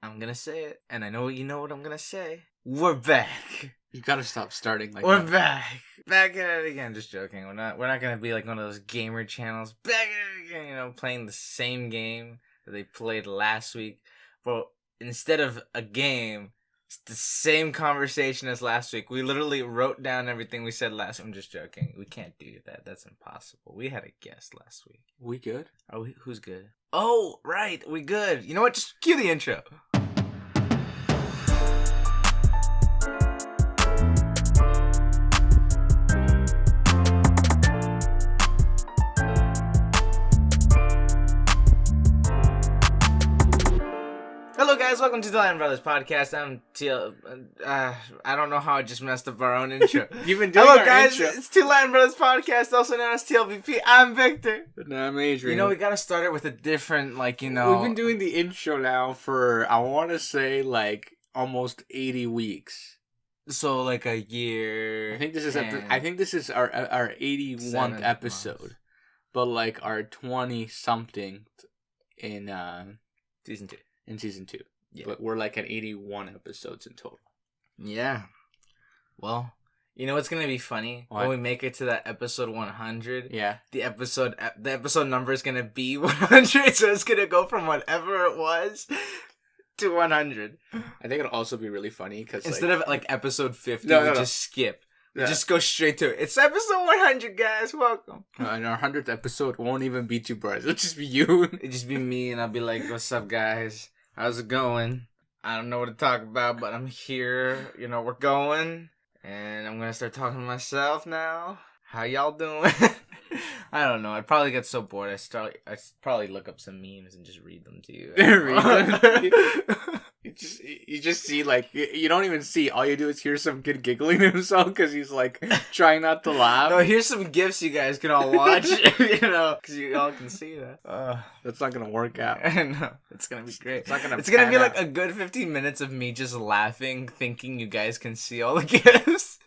I'm gonna say it, and I know you know what I'm gonna say. We're back. You gotta stop starting like We're that. back at it again. Just joking. We're not gonna be like one of those gamer channels. Back at it again. You know, playing the same game that they played last week, but instead of a game, it's the same conversation as last week. We literally wrote down everything we said last week. I'm just joking. We can't do that. That's impossible. We had a guest last week. We good? Are we? Who's good? Oh, right. We good. You know what? Just cue the intro. Hello guys, welcome to the Lion Brothers podcast. I'm I don't know how I just messed up our own intro. You've been doing Hello our guys, intro. it's Two Lion Brothers podcast, also known as T.L.B.P. I'm Victor. No, I'm Adrian. You know, we gotta start it with a different, We've been doing the intro now for, I want to say, like, almost 80 weeks. So like a year. I think this is our 81th episode. Months. But like our 20-something in Season 2. in season 2. Yeah. But we're like at 81 episodes in total. Yeah. Well, you know what's gonna be funny? What? When we make it to that episode 100. Yeah. The episode number is gonna be 100, so it's gonna go from whatever it was to 100. I think it'll also be really funny because Instead of like episode 50, No, we no. just skip. We Yeah. just go straight to it. It's episode 100, guys. Welcome. And our 100th episode won't even be 2 brothers. It'll just be you. It'd just be me, and I'll be like, "What's up, guys? How's it going? I don't know what to talk about, but I'm here. You know, we're going, and I'm gonna start talking to myself now. How y'all doing?" I don't know. I'd probably get so bored. I'd probably look up some memes and just read them to you. Read them? You just see, like, you don't even see. All you do is hear some kid giggling to himself because he's, like, trying not to laugh. No, here's some gifs you guys can all watch, you know, because you all can see that. That's not going to work out. No, it's going to be great. It's not gonna It's going to be pan like out. a good 15 minutes of me just laughing, thinking you guys can see all the gifs.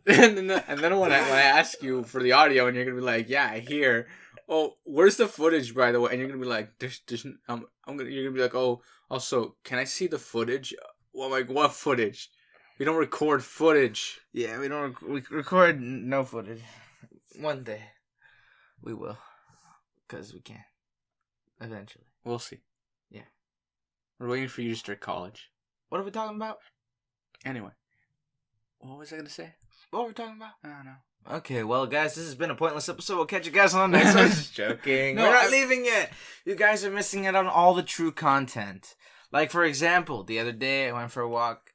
and then when I ask you for the audio and you're going to be like, yeah, I hear. Oh, where's the footage, by the way? And you're going to be like, you're going to be like, oh, also, can I see the footage? Well, like, what footage? We don't record footage. Yeah, we record no footage. One day. We will. Because we can. Eventually. We'll see. Yeah. We're waiting for you to start college. What are we talking about? Anyway. What was I going to say? What are we talking about? I don't know. Okay, well, guys, this has been a pointless episode. We'll catch you guys on the next one. Just joking. No, We're not leaving yet. You guys are missing out on all the true content. Like, for example, the other day I went for a walk.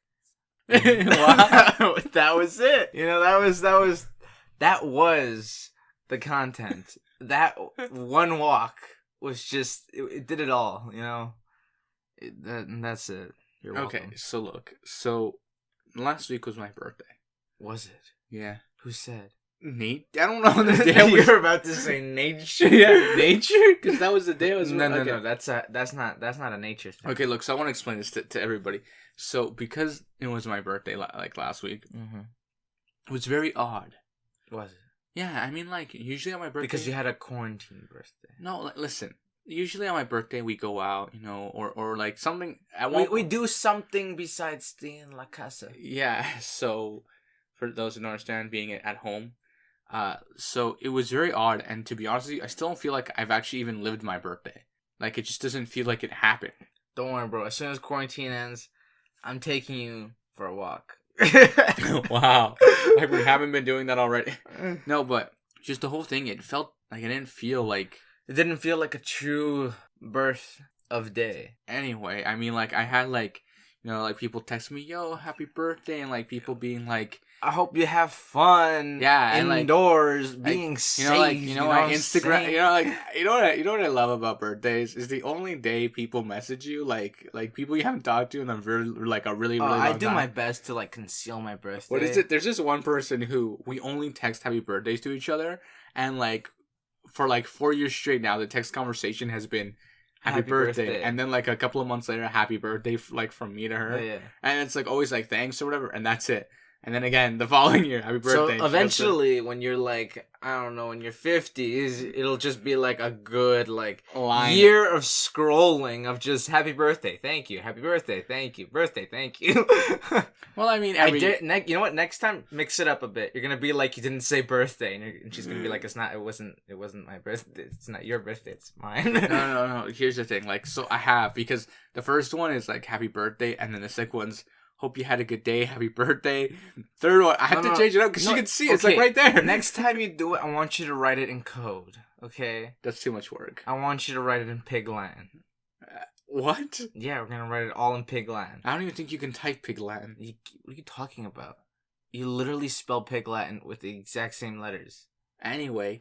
Wow. That was it. You know, that was the content. That one walk was just, it did it all, you know? And that's it. You're welcome. Okay, so look. So, last week was my birthday. Was it? Yeah. Who said? Nate? I don't know the day You were about to say nature. Yeah, nature? Because that was the day I was... No. That's not a nature thing. Okay, look, so I want to explain this to everybody. So, because it was my birthday, like, last week, it was very odd. Was it? Yeah, I mean, like, usually on my birthday... Because you had a quarantine birthday. No, listen. Usually on my birthday, we go out, you know, or like, something... We do something besides stay in La Casa. Yeah, so, for those who don't understand, being at home... So it was very odd, and to be honest with you, I still don't feel like I've actually even lived my birthday. Like, it just doesn't feel like it happened. Don't worry, bro. As soon as quarantine ends, I'm taking you for a walk. Wow. Like, we haven't been doing that already. No, but just the whole thing, it felt like it didn't feel like... It didn't feel like a true birth of day. Anyway, I mean, like, I had, like, you know, like, people text me, yo, happy birthday, and, like, people being like... I hope you have fun. Yeah, and indoors, like, being you safe. know, like, you know, like Instagram. saying? You know, like, you know what I love about birthdays is the only day people message you, like people you haven't talked to in a really really long I time. do my best to like conceal my birthday. What is it? There's just one person who we only text happy birthdays to each other, and like for like 4 years straight now, the text conversation has been happy birthday, and then like a couple of months later, happy birthday, like from me to her, Yeah. and it's like always like thanks or whatever, and that's it. And then again, the following year, happy birthday. So eventually, when you're like, I don't know, in your 50s, it'll just be like a good year of scrolling of just happy birthday, thank you, happy birthday, thank you, birthday, thank you. Well, I mean, you know what? Next time, mix it up a bit. You're gonna be like, you didn't say birthday, and she's gonna be like, it wasn't my birthday. It's not your birthday. It's mine. No. Here's the thing. Like, so I have, because the first one is like happy birthday, and then the second one's hope you had a good day, happy birthday. Third one, I have to change it up because you can see it's like right there. Next time you do it, I want you to write it in code. Okay? That's too much work. I want you to write it in Pigland. What? Yeah, we're gonna write it all in Pigland. I don't even think you can type Pigland. What are you talking about? You literally spell Pig Latin with the exact same letters. Anyway,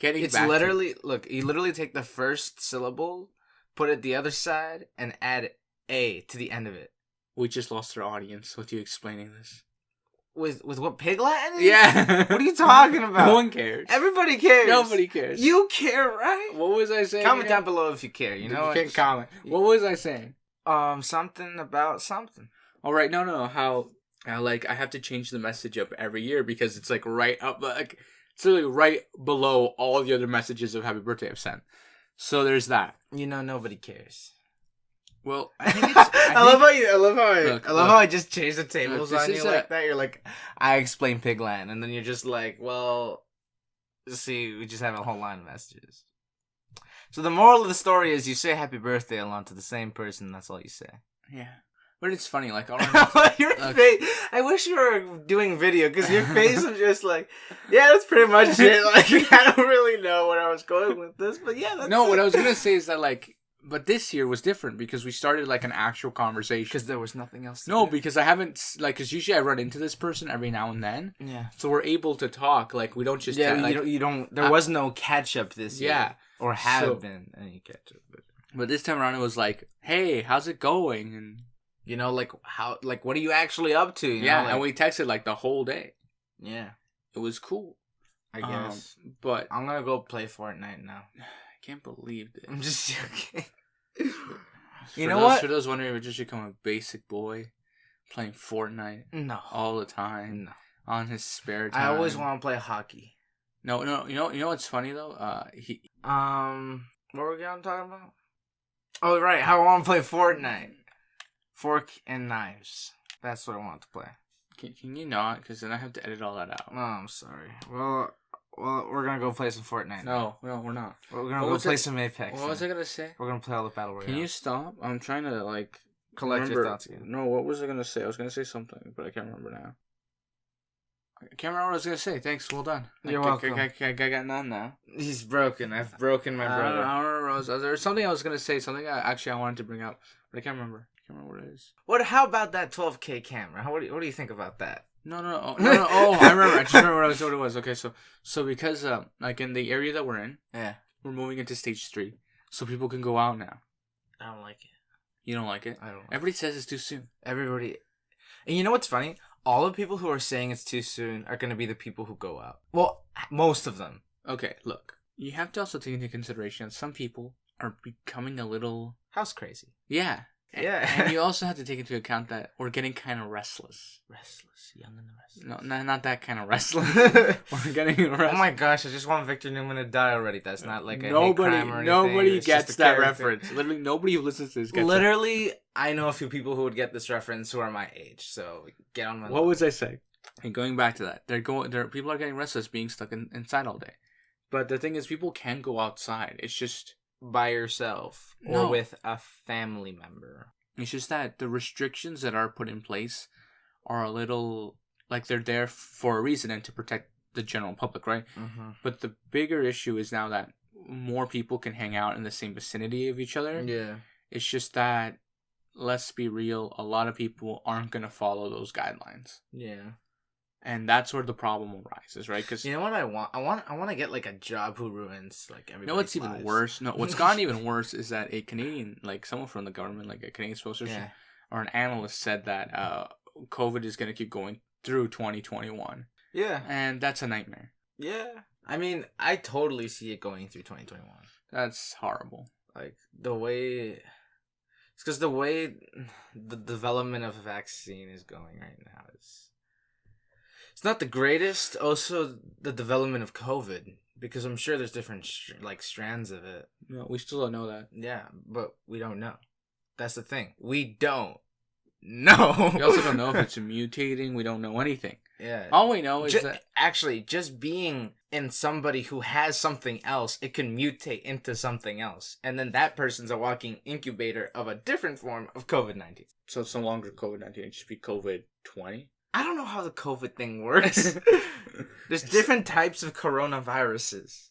look, you literally take the first syllable, put it the other side, and add A to the end of it. We just lost our audience with you explaining this. With what, Pig Latin is? Yeah. What are you talking about? No one cares. Everybody cares. Nobody cares. You care, right? What was I saying? Comment down below if you care. You know, you can't comment. What was I saying? Something about something. All right, no. How like I have to change the message up every year because it's like right up, like it's literally right below all the other messages of happy birthday I've sent. So there's that. You know, nobody cares. Well, I think it's. I love how I just changed the tables on you like that. You're like, I explain Pigland, and then you're just like, well, see, we just have a whole line of messages. So the moral of the story is, you say happy birthday along to the same person. That's all you say. Yeah, but it's funny. Like, your face. I wish you were doing video because your face was just like, yeah, that's pretty much it. Like, I don't really know where I was going with this, but yeah, that's what I was gonna say is that like. But this year was different because we started like an actual conversation. Because there was nothing else to do. Because I haven't, like, because usually I run into this person every now and then. Yeah. So we're able to talk. Like, we don't just... Yeah, you don't... There was no catch-up this year. Yeah. Or been any catch-up. But this time around it was like, hey, how's it going? And... You know, like, what are you actually up to? You know, like... and we texted, like, the whole day. Yeah. It was cool. I guess. But... I'm gonna go play Fortnite now. I can't believe this. I'm just joking. You know what? For those wondering, if it just become a basic boy playing Fortnite all the time on his spare time. I always want to play hockey. No. You know what's funny though? What were we talking about? Oh right, how I want to play Fortnite. Fork and knives. That's what I want to play. Can you not? Because then I have to edit all that out. No, I'm sorry. Well, we're gonna go play some Fortnite. No, we're not. We're gonna go play some Apex. What was I gonna say? We're gonna play all the Battle Royale. Can you stop? I'm trying to like collect your thoughts again. No, what was I gonna say? I was gonna say something, but I can't remember now. I can't remember what I was gonna say. Thanks, well done. You're welcome. I got none now. He's broken. I've broken my brother. I don't remember. There was something I was gonna say. Something I wanted to bring up, but I can't remember. I can't remember what it is. How about that 12K camera? What do you think about that? No. Oh, I remember. I just remember what it was. Okay, so because like in the area that we're in, we're moving into stage 3, so people can go out now. I don't like it. You don't like it? I don't. Everybody says it's too soon. Everybody, and you know what's funny? All the people who are saying it's too soon are gonna be the people who go out. Well, most of them. Okay, look. You have to also take into consideration that some people are becoming a little house crazy. Yeah. Yeah. And you also have to take into account that we're getting kind of restless. Young and restless. No, not that kind of restless. We're getting restless. Oh my gosh, I just want Victor Newman to die already. That's not like a nobody, hate crime or anything. Nobody gets that reference. Literally, nobody who listens to this gets Literally, I know a few people who would get this reference who are my age, so get on my What was I saying? And going back to that, people are getting restless being stuck inside all day. But the thing is, people can go outside. It's just... by yourself or with a family member. It's just that the restrictions that are put in place are a little like they're there for a reason and to protect the general public, right? Mm-hmm. But the bigger issue is now that more people can hang out in the same vicinity of each other. Yeah. It's just that, let's be real, a lot of people aren't going to follow those guidelines. Yeah. And that's where the problem arises, right? Because you know what I want? I want to get like a job who ruins like everybody's. You know what's even worse? No, what's gotten even worse is that a Canadian, like someone from the government, like a Canadian spokesperson or an analyst, said that COVID is going to keep going through 2021. Yeah, and that's a nightmare. Yeah, I mean, I totally see it going through 2021. That's horrible. Like the way, it's because the way the development of a vaccine is going right now is. It's not the greatest. Also, the development of COVID, because I'm sure there's different strands of it. No, we still don't know that. Yeah, but we don't know. That's the thing. We don't know. We also don't know if it's mutating. We don't know anything. Yeah. All we know is that actually just being in somebody who has something else, it can mutate into something else, and then that person's a walking incubator of a different form of COVID-19. So it's no longer COVID-19. It should be COVID-20. I don't know how the COVID thing works. There's different types of coronaviruses.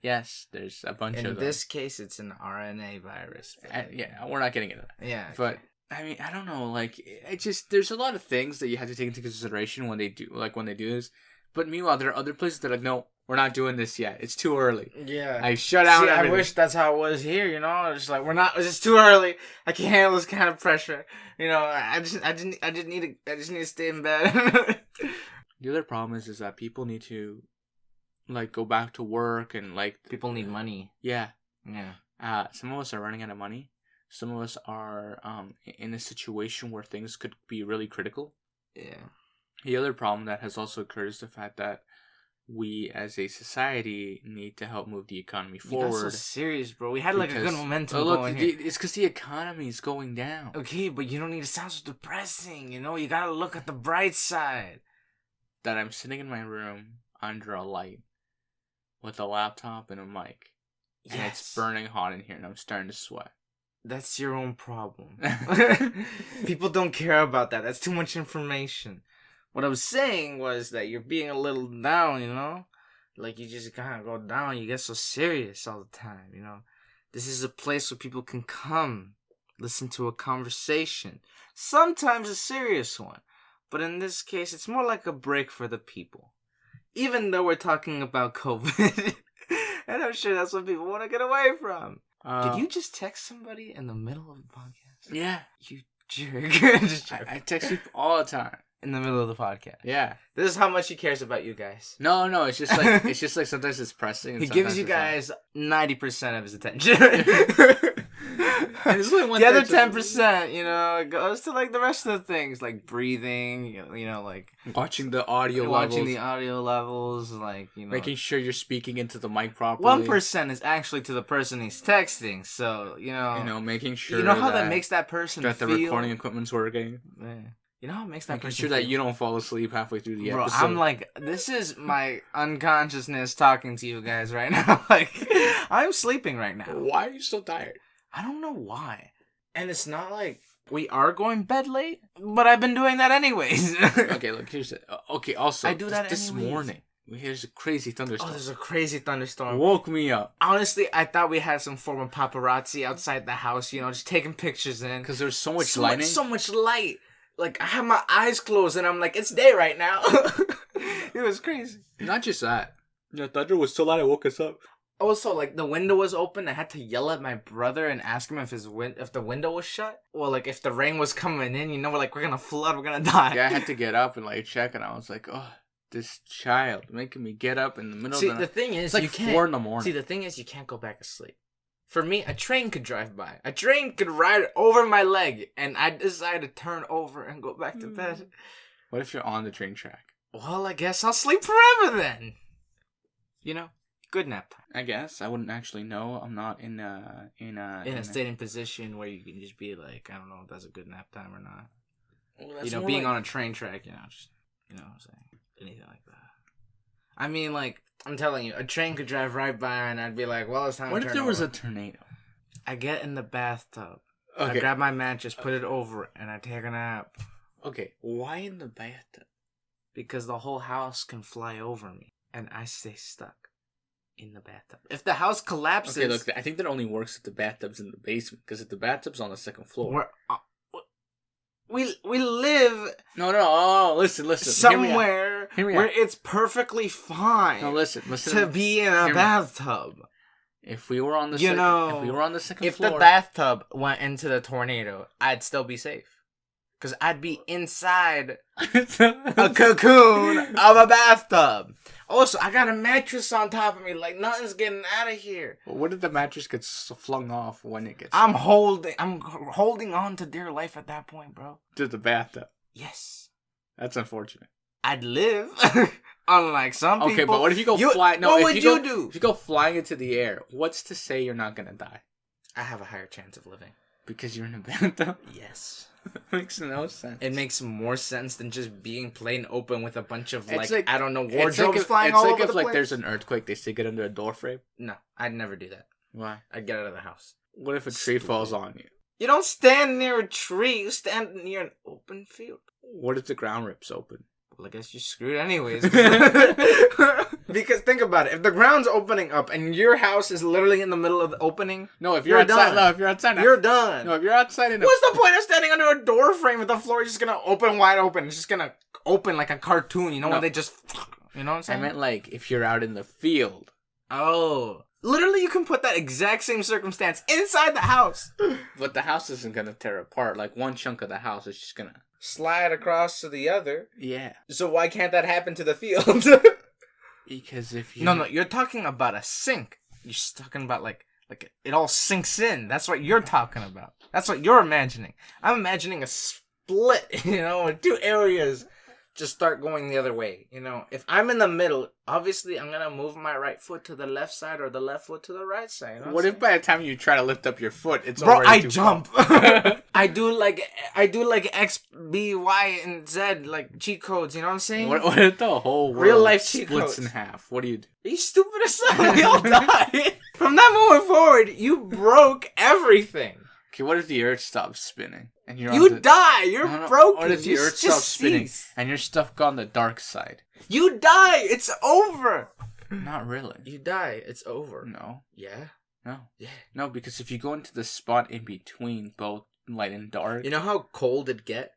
Yes, there's a bunch of them. In this case, it's an RNA virus. Yeah, we're not getting into that. Yeah. But, I mean, I don't know. Like, it just, there's a lot of things that you have to take into consideration when they do this. But meanwhile, there are other places that are like, no, we're not doing this yet. It's too early. Yeah. I shut down everything. I wish that's how it was here, you know? It's like, it's too early. I can't handle this kind of pressure. You know, I just need to stay in bed. The other problem is that people need to, like, go back to work and, like... People need money. Yeah. Yeah. Some of us are running out of money. Some of us are in a situation where things could be really critical. Yeah. The other problem that has also occurred is the fact that we as a society need to help move the economy forward. You got so serious, bro. We had like a good momentum going here. It's because the economy is going down. Okay, but you don't need to sound so depressing, you know? You gotta look at the bright side. That I'm sitting in my room under a light with a laptop and a mic. Yes. And it's burning hot in here and I'm starting to sweat. That's your own problem. People don't care about that. That's too much information. What I was saying was that you're being a little down, you know? Like, you just kind of go down. You get so serious all the time, you know? This is a place where people can come, listen to a conversation. Sometimes a serious one. But in this case, it's more like a break for the people. Even though we're talking about COVID. And I'm sure that's what people want to get away from. Did you just text somebody in the middle of the podcast? Yeah. You jerk. I text people all the time. In the middle of the podcast. Yeah. This is how much he cares about you guys. No, it's just like sometimes it's pressing. And he gives you guys 90% of his attention. And the other 10%, you know, goes to like the rest of the things, like breathing, you know, like watching the audio levels, like, you know, making sure you're speaking into the mic properly. 1% is actually to the person he's texting, so you know, making sure you know how that makes that person that feel? The recording equipment's working. Yeah. You know how it makes that person sure feel? that you don't fall asleep halfway through the episode. I'm like, this is my unconsciousness talking to you guys right now. Like, I'm sleeping right now. Why are you so tired? I don't know why. And it's not like we are going bed late, but I've been doing that anyways. Okay, look, here's it. Okay, also, I do that this morning. Here's a crazy thunderstorm. Oh, there's a crazy thunderstorm. Woke me up. Honestly, I thought we had some form of paparazzi outside the house, you know, just taking pictures in. Because there's so much lighting. So much light. Like, I have my eyes closed and I'm like, it's day right now. It was crazy. Not just that. The thunder was so loud it woke us up. Also, like, the window was open. I had to yell at my brother and ask him if the window was shut. Well, like, if the rain was coming in, you know, we're gonna flood, we're gonna die. Yeah, I had to get up and, like, check, and I was like, oh, this child making me get up in the middle of the night. See, the thing is, it's like you can't... 4 a.m. See, the thing is, you can't go back to sleep. For me, a train could drive by. A train could ride over my leg, and I decide to turn over and go back to bed. What if you're on the train track? Well, I guess I'll sleep forever then. You know? Good nap time. I guess. I wouldn't actually know. I'm not in a sitting position where you can just be like, I don't know if that's a good nap time or not. Well, you know, being on a train track, you know, just, you know what I'm saying? Anything like that. I mean, like, I'm telling you, a train could drive right by and I'd be like, well, it's time to turn over. What if there was a tornado? I get in the bathtub. Okay. I grab my mattress, put it over it, and I take a nap. Okay, why in the bathtub? Because the whole house can fly over me, and I stay stuck in the bathtub. If the house collapses... Okay, look, I think that only works if the bathtub's in the basement, because if the bathtub's on the second floor... We live... No, listen. Somewhere where it's perfectly fine. No, listen. To be in a bathtub. If we were on the second floor... If the bathtub went into the tornado, I'd still be safe. Because I'd be inside a cocoon of a bathtub. Also, I got a mattress on top of me. Like, nothing's getting out of here. Well, what if the mattress gets flung off when it gets... I'm holding on to dear life at that point, bro. To the bathtub? Yes. That's unfortunate. I'd live. Unlike some people. Okay, but what if you go flying? No, what if would you you go, do? If you go flying into the air, what's to say you're not gonna die? I have a higher chance of living. Because you're in a band. Yes. Makes no sense. It makes more sense than just being plain open with a bunch of It's like I don't know, it's wardrobes if, flying it's all like over if the like place. there's an earthquake, they stick it under a door frame. No, I'd never do that. Why? I'd get out of the house. What if a tree falls on you? You don't stand near a tree. You stand near an open field. What if the ground rips open? Well, I guess you're screwed anyways. Because think about it. If the ground's opening up and your house is literally in the middle of the opening, No, if you're outside. done. No, if you're outside. You're done. No, if you're outside in a... What's the point of standing under a door frame if the floor is just gonna open wide open? It's just gonna open like a cartoon. You know when they just... You know what I'm I saying? meant like if you're out in the field. Oh. Literally, you can put that exact same circumstance inside the house. But the house isn't gonna tear apart. Like one chunk of the house is just gonna... Slide across to the other. Yeah. So why can't that happen to the field? Because if you... No, you're talking about a sink. You're just talking about like it all sinks in. That's what you're talking about. That's what you're imagining. I'm imagining a split, you know, in two areas just start going the other way. You know, if I'm in the middle, obviously I'm gonna move my right foot to the left side or the left foot to the right side. You know What if by the time you try to lift up your foot, it's Bro, already I too jump. far? I do like X, B, Y, and Z like cheat codes. You know what I'm saying? What if the whole world Real life cheat splits codes. in half? What do you do? Are you stupid or something? We all die. From that moment forward, you broke everything. Okay, what if the earth stops spinning and you're You on the... die. You're No. broken. What if the You earth just stops spinning cease. and you're stuck on the dark side? You die. It's over. Not really. You die. It's over. No. Yeah. No. Yeah. No, because if you go into the spot in between both light and dark... You know how cold it get?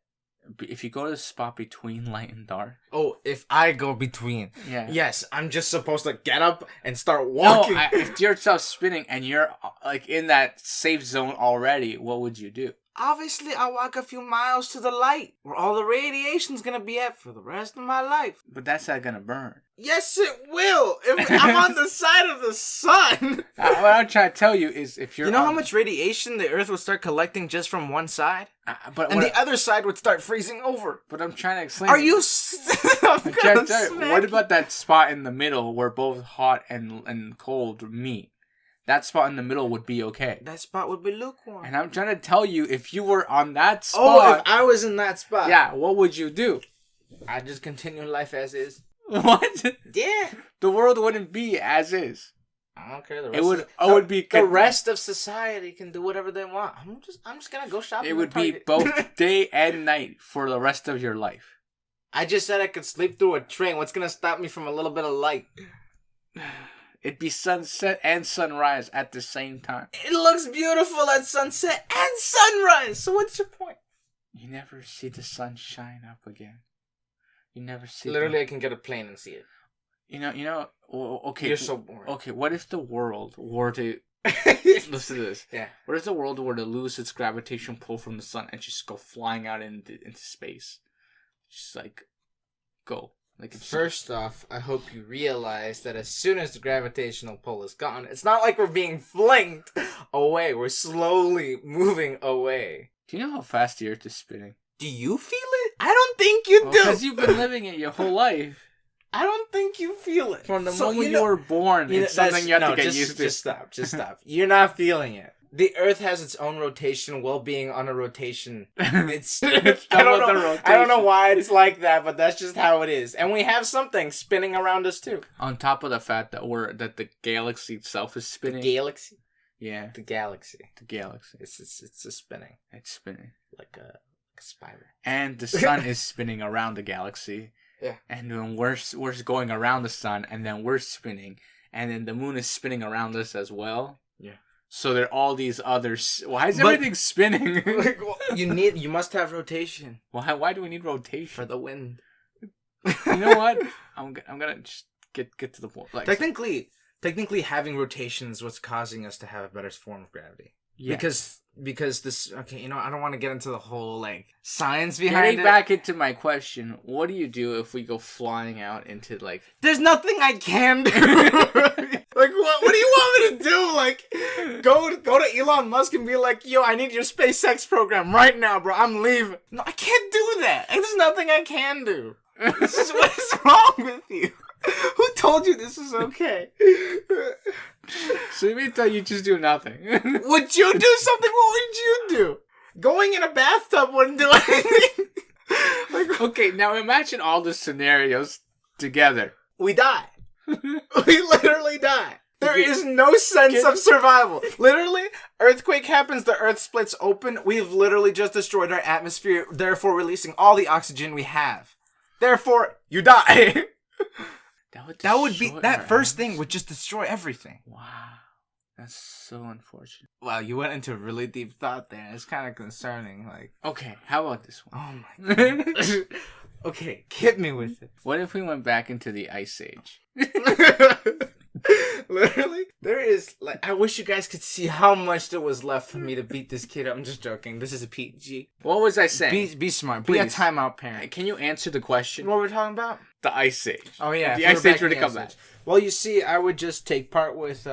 If you go to the spot between light and dark... Oh, if I go between. Yeah. Yes, I'm just supposed to get up and start walking. No, if the earth stops spinning and you're like in that safe zone already, what would you do? Obviously, I'll walk a few miles to the light where all the radiation's gonna be at for the rest of my life. But that's not gonna burn. Yes, it will. If I'm on the side of the sun. What I'm trying to tell you is if you're... You know how much radiation the Earth would start collecting just from one side? But And the other side would start freezing over. But I'm trying to explain... Are you... I'm trying to tell you, what about that spot in the middle where both hot and cold meet? That spot in the middle would be okay. That spot would be lukewarm. And I'm trying to tell you, if you were on that spot... Oh, if I was in that spot. Yeah, what would you do? I'd just continue life as is. What? Yeah. The world wouldn't be as is. I don't care. It would be... The rest of society can do whatever they want. I'm just gonna go shopping. It would be both day and night for the rest of your life. I just said I could sleep through a train. What's gonna stop me from a little bit of light? It'd be sunset and sunrise at the same time. It looks beautiful at sunset and sunrise. So what's your point? You never see the sun shine up again. You never see... Literally, I can get a plane and see it. You know, okay. You're so boring. Okay, what if the world were to... Listen to this. Yeah. What if the world were to lose its gravitational pull from the sun and just go flying out into space? Just like, go. Like First off, I hope you realize that as soon as the gravitational pull is gone, it's not like we're being flinged away. We're slowly moving away. Do you know how fast the Earth is spinning? Do you feel it? I don't think you do. Because you've been living it your whole life. I don't think you feel it. From the moment you were born, it's something you have to get used to. Just stop. You're not feeling it. The Earth has its own rotation while being on a rotation. It's I don't know why it's like that, but that's just how it is. And we have something spinning around us too. On top of the fact that the galaxy itself is spinning. Galaxy? Yeah. The galaxy. The galaxy. It's a spinning. It's spinning. Like a spiral. And the sun is spinning around the galaxy. Yeah. And then we're going around the sun, and then we're spinning, and then the moon is spinning around us as well. Yeah. So there are all these others. Why is everything spinning? You must have rotation. Why do we need rotation? For the wind. You know what? I'm gonna just get to the point. Like, technically, having rotation is what's causing us to have a better form of gravity. yeah. Because this, okay, I don't want to get into the whole, like, science behind Getting it. back into my question, what do you do if we go flying out into, like... There's nothing I can do. Like, what do you want me to do? Like, go to Elon Musk and be like, yo, I need your SpaceX program right now, bro. I'm leaving. No, I can't do that. There's nothing I can do. What is wrong with you? Who told you this is okay? So you mean that you just do nothing? Would you do something? What would you do? Going in a bathtub wouldn't do anything. Okay, now imagine all the scenarios together. We die. We literally die. There is no sense of survival. Literally, earthquake happens, the earth splits open. We've literally just destroyed our atmosphere, therefore releasing all the oxygen we have. Therefore, you die. That would be that first thing would just destroy everything. Wow. That's so unfortunate. Wow, you went into a really deep thought there. It's kind of concerning. Like, okay, how about this one? Oh my god. Okay, hit me with it. What if we went back into the Ice Age? Literally, there is like I wish you guys could see how much there was left for me to beat this kid up. I'm just joking. This is a PG. What was I saying? Be smart. Please. Be a timeout parent. Can you answer the question? What were we talking about? The Ice Age. Oh yeah, if the Ice Age were to come back. Well, you see, I would just take part with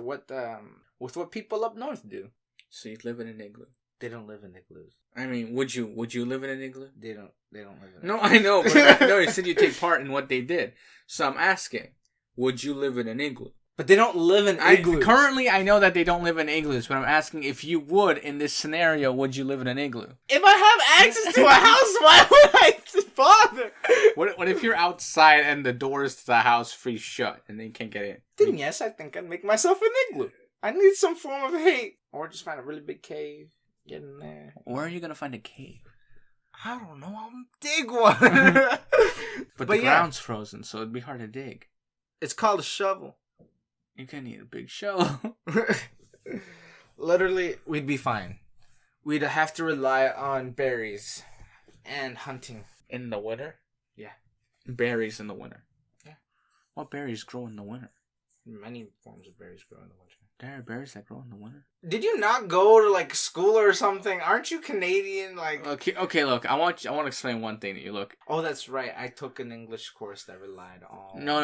what people up north do. So you'd live in an igloo. They don't live in igloos. I mean, would you live in an igloo? They don't live in. No, I know, but no, you said you take part in what they did. So I'm asking, would you live in an igloo? But they don't live in igloos. Currently, I know that they don't live in igloos, but I'm asking if you would, in this scenario, would you live in an igloo? If I have access to a house, why would I bother? What if you're outside and the doors to the house freeze shut and they can't get in? Then yes, I think I'd make myself an igloo. I need some form of hate. Or just find a really big cave. Get in there. Where are you going to find a cave? I don't know. I'll dig one. but the ground's frozen, so it'd be hard to dig. It's called a shovel. You're going to need a big shovel. Literally, we'd be fine. We'd have to rely on berries and hunting. In the winter? Yeah. Berries in the winter? Yeah. What berries grow in the winter? Many forms of berries grow in the winter. There are berries that grow in the winter. Did you not go to like school or something? Aren't you Canadian? Like okay. Look, I want to explain one thing to you. Look. Oh, that's right. I took an English course that relied on. No.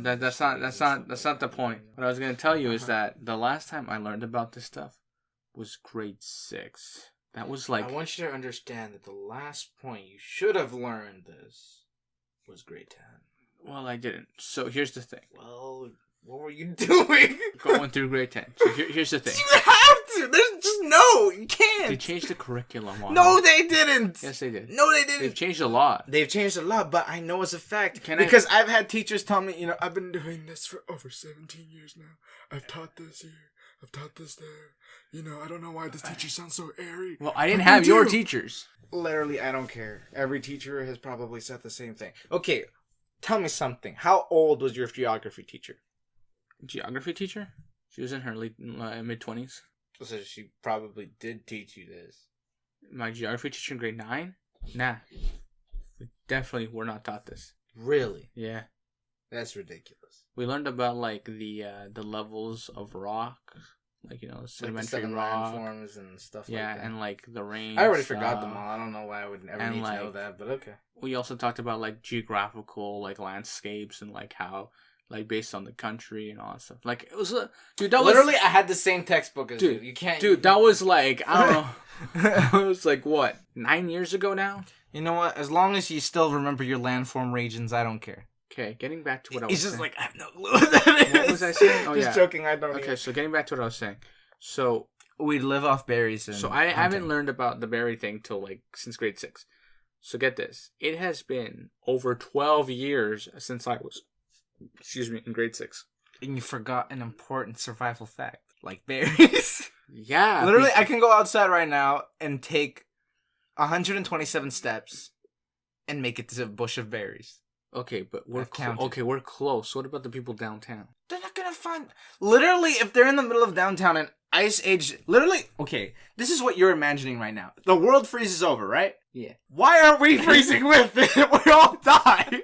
That's not the point. What I was gonna tell you is that the last time I learned about this stuff was grade 6. That was like. I want you to understand that the last point you should have learned this was grade 10. Well, I didn't. So here's the thing. Well. What were you doing? Going through grade 10. So here's the thing. You have to. There's just no. You can't. They changed the curriculum. No, they didn't. Yes, they did. No, they didn't. They've changed a lot. They've changed a lot, but I know it's a fact. Because I've had teachers tell me, I've been doing this for over 17 years now. I've taught this here. I've taught this there. I don't know why this teacher sounds so airy. Well, I didn't have your teachers. Literally, I don't care. Every teacher has probably said the same thing. Okay, tell me something. How old was your geography teacher? Geography teacher? She was in her mid-20s. So she probably did teach you this. My geography teacher in grade 9? Nah. We definitely were not taught this. Really? Yeah. That's ridiculous. We learned about like the levels of rock. Like, sedimentary rock. Landforms and stuff like that. Yeah, and like the rain. I already forgot them all. I don't know why I would ever need to know that, but okay. We also talked about like geographical like landscapes and like how like based on the country and all that stuff. Like it was dude. That literally was, I had the same textbook as you. You can't. Dude, that was like I don't know. It was like what 9 years ago now. You know what? As long as you still remember your landform regions, I don't care. Okay, getting back to what I was saying. He's just just like I have no clue what that is. What was I saying? Oh, just joking. I don't. Okay, so getting back to what I was saying. So we live off berries. And so I haven't learned about the berry thing till like since grade 6. So get this. It has been over 12 years since I was. In grade 6. And you forgot an important survival fact. Like berries. Yeah. Literally, I can go outside right now and take 127 steps and make it to a bush of berries. Okay, but we're we're close. What about the people downtown? They're not gonna find... Literally, if they're in the middle of downtown and Ice Age... Literally, okay, this is what you're imagining right now. The world freezes over, right? Yeah. Why aren't we freezing with it? We all die.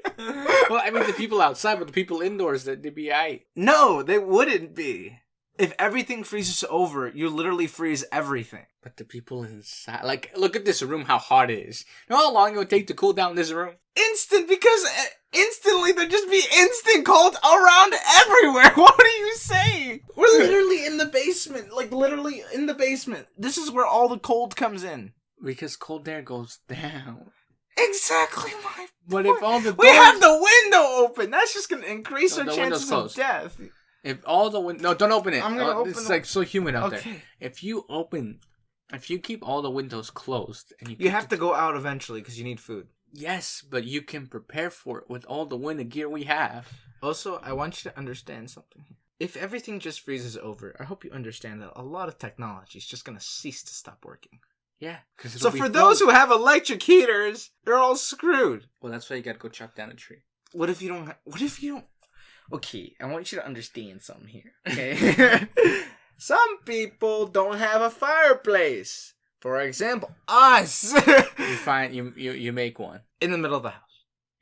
Well, I mean, the people outside, but the people indoors, they'd be aight. No, they wouldn't be. If everything freezes over, you literally freeze everything. But the people inside... Like, look at this room, how hot it is. You know how long it would take to cool down this room? Instant, because instantly there'd just be instant cold around everywhere. What are you saying? We're literally in the basement. Like, literally in the basement. This is where all the cold comes in. Because cold air goes down. Exactly my point. But if all the doors... We have the window open. That's just going to increase our the chances of death. If all the windows... No, don't open it. I'm going to open It's like so humid out there. Okay. If you keep all the windows closed... and You have to go out eventually because you need food. Yes, but you can prepare for it with all the winter gear we have. Also, I want you to understand something here. If everything just freezes over, I hope you understand that a lot of technology is just going to cease to stop working. Yeah. So for those who have electric heaters, they're all screwed. Well, that's why you got to go chop down a tree. What if you don't... Okay, I want you to understand something here, okay? Some people don't have a fireplace. For example, us. You make one. In the middle of the house.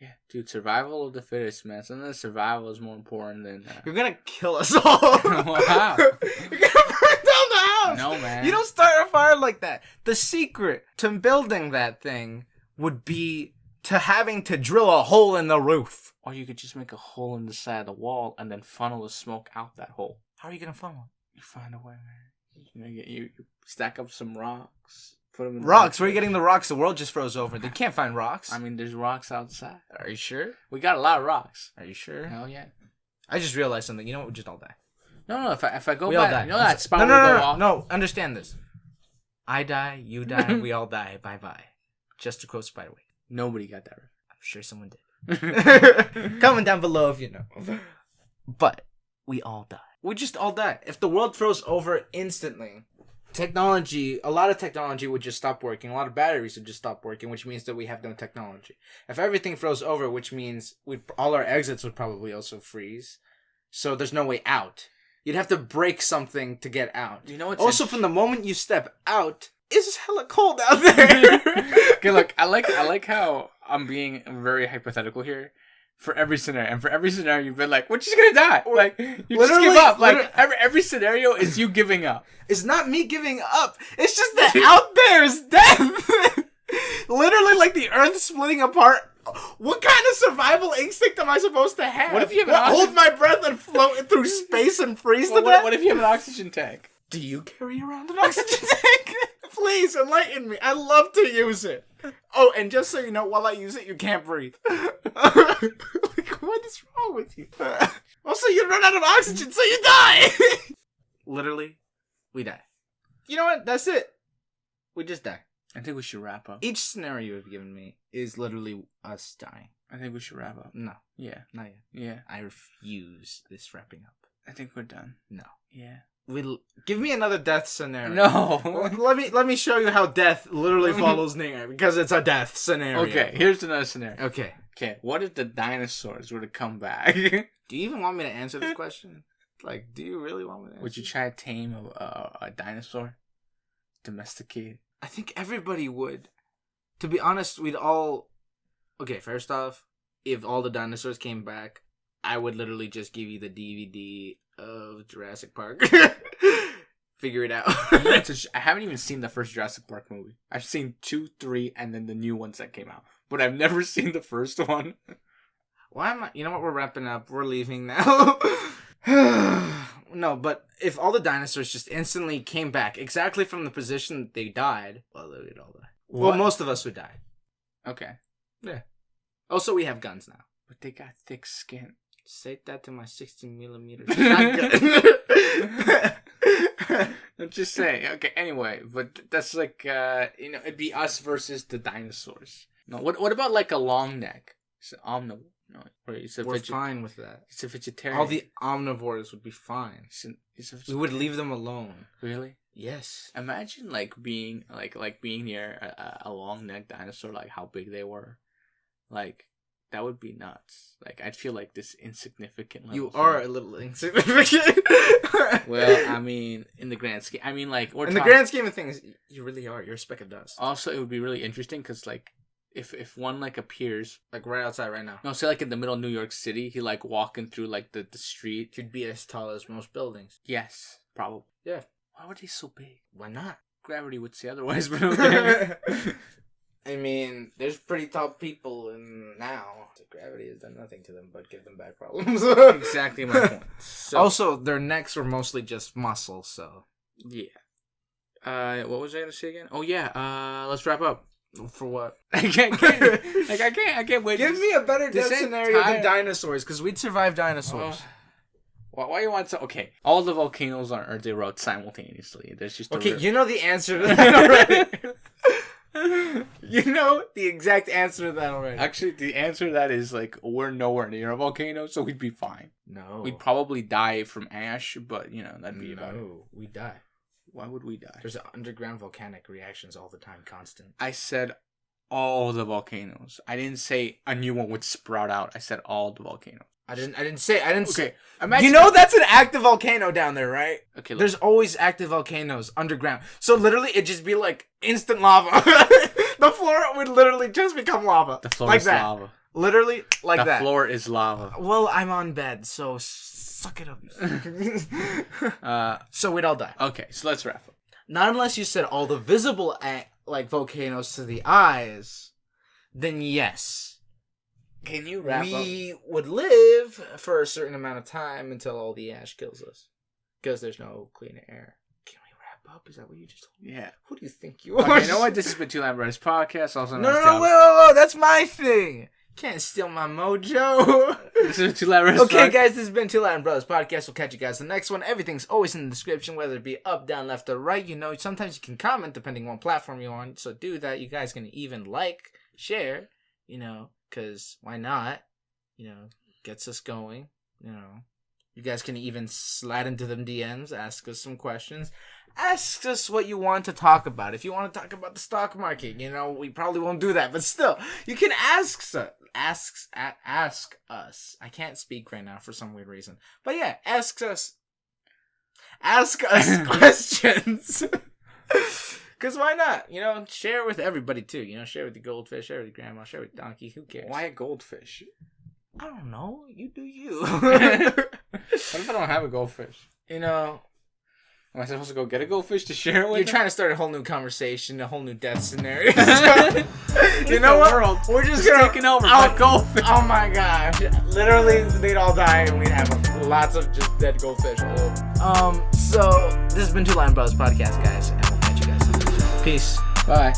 Yeah, dude, survival of the fittest, man. Sometimes survival is more important than... You're gonna kill us all. Wow. You're gonna burn down the house. No, man. You don't start a fire like that. The secret to building that thing would be to having to drill a hole in the roof. Or you could just make a hole in the side of the wall and then funnel the smoke out that hole. How are you gonna funnel? You find a way, man. You stack up some rocks. Put them in rocks? Where are you getting the rocks? The world just froze over. They can't find rocks. I mean, there's rocks outside. Are you sure? We got a lot of rocks. Are you sure? Hell yeah. I just realized something. You know what? We just all die. No. If I go we all back, die. you know that spot No. Understand this. I die. You die. We all die. Bye bye. Just to quote Spiderway. Nobody got that right. I'm sure someone did. Comment down below if you know. But we all die. We just all die. If the world froze over instantly, a lot of technology would just stop working. A lot of batteries would just stop working, which means that we have no technology. If everything froze over, which means all our exits would probably also freeze. So there's no way out. You'd have to break something to get out. You know what's also, from the moment you step out, it's hella cold out there. Okay, look, I like how I'm being very hypothetical here. For every scenario, and for every scenario, you've been like, "We're just gonna die." Like you just give up. Like every scenario is you giving up. It's not me giving up. It's just that out there is death. Literally, like the Earth splitting apart. What kind of survival instinct am I supposed to have? What if you have hold my breath and float through space and freeze to death? What if you have an oxygen tank? Do you carry around an oxygen tank? Please enlighten me. I love to use it. Oh, and just so you know, while I use it, you can't breathe. Like, what is wrong with you? Also, you run out of oxygen, so you die. Literally, we die. You know what? That's it. We just die. I think we should wrap up. Each scenario you've given me is literally us dying. I think we should wrap up. No. Yeah. Not yet. Yeah. I refuse this wrapping up. I think we're done. No. Yeah. Give me another death scenario. No. Let me show you how death literally follows Ninger, because it's a death scenario. Okay, here's another scenario. Okay. What if the dinosaurs were to come back? Do you even want me to answer this question? Like, do you really want me to answer? Would you try to tame a dinosaur? Domesticate? I think everybody would. To be honest, we'd all... Okay, first off, if all the dinosaurs came back, I would literally just give you the DVD of Jurassic Park. Figure it out. I haven't even seen the first Jurassic Park movie. I've seen 2, 3, and then the new ones that came out. But I've never seen the first one. Why am I... You know what? We're wrapping up. We're leaving now. No, but if all the dinosaurs just instantly came back exactly from the position that they died, well, they would all die. What? Well, most of us would die. Okay. Yeah. Also, we have guns now. But they got thick skin. Say that to my 16 millimeter shotgun. I'm just saying. Okay, anyway, but that's like, it'd be us versus the dinosaurs. No, what about like a long neck? It's an omnivore. No, we're fine with that. It's a vegetarian. All the omnivores would be fine. We would leave them alone. Really? Yes. Imagine like being near a long neck dinosaur, like how big they were. Like that would be nuts. Like I'd feel like this insignificant. You are a little insignificant. Well, I mean, in the grand scheme, the grand scheme of things, you really are. You're a speck of dust. Also, it would be really interesting because like. If one like appears like right outside right now. No, say like in the middle of New York City, he like walking through like the street. You'd be as tall as most buildings. Yes, probably. Yeah. Why were they so big? Why not? Gravity would say otherwise, but okay. I mean, there's pretty tall people now. So gravity has done nothing to them but give them back problems. Exactly my point. So, also, their necks were mostly just muscle, so. Yeah. What was I gonna say again? Oh yeah. Let's wrap up. For what? I can't wait. Give me a better death this scenario than entire- dinosaurs, because we'd survive dinosaurs. Why you want to? Okay, all the volcanoes on Earth erupt simultaneously. There's just Okay, you know the answer to that already. You know the exact answer to that already. Actually, the answer to that is like we're nowhere near a volcano, so we'd be fine. No. We'd probably die from ash, but that'd be about it. No, we die. Why would we die? There's underground volcanic reactions all the time, constant. I said all the volcanoes. I didn't say a new one would sprout out. I said all the volcanoes. I didn't say. Okay, imagine. You know that's an active volcano down there, right? Okay, look. There's always active volcanoes underground. So literally, it'd just be like instant lava. The floor would literally just become lava. The floor like is that. lava. Literally like The that. floor is lava. Well, I'm on bed, so suck it up. So we'd all die. Okay, so let's wrap up. Not unless you said all the visible like volcanoes to the eyes, then yes. Can you wrap up? We would live for a certain amount of time until all the ash kills us. Because there's no clean air. Can we wrap up? Is that what you just told me? Yeah. Who do you think you are? Okay, you know what? This has been T.L.B.P podcast. Also No, wait. That's my thing. Can't steal my mojo. This is T.L.B.P. Okay, guys, this has been T.L.B.P podcast. We'll catch you guys the next one. Everything's always in the description, whether it be up, down, left, or right. You know, sometimes you can comment depending on what platform you're on. So do that. You guys can even like, share, because why not? Gets us going. You guys can even slide into them DMs, ask us some questions. Ask us what you want to talk about. If you want to talk about the stock market, we probably won't do that. But still, you can ask us. I can't speak right now for some weird reason. But yeah, ask us questions. Because why not? Share it with everybody too. Share it with the goldfish, share it with the grandma, share it with the donkey. Who cares? Why a goldfish? I don't know. You do you. What if I don't have a goldfish? Am I supposed to go get a goldfish to share it with? You're trying to start a whole new conversation, a whole new death scenario. You know what? World We're just gonna taking over by goldfish. Oh my gosh! Literally, they'd all die, and we'd have lots of just dead goldfish all over. So this has been Two Line Brothers podcast, guys, and we'll catch you guys next time. Peace. Bye.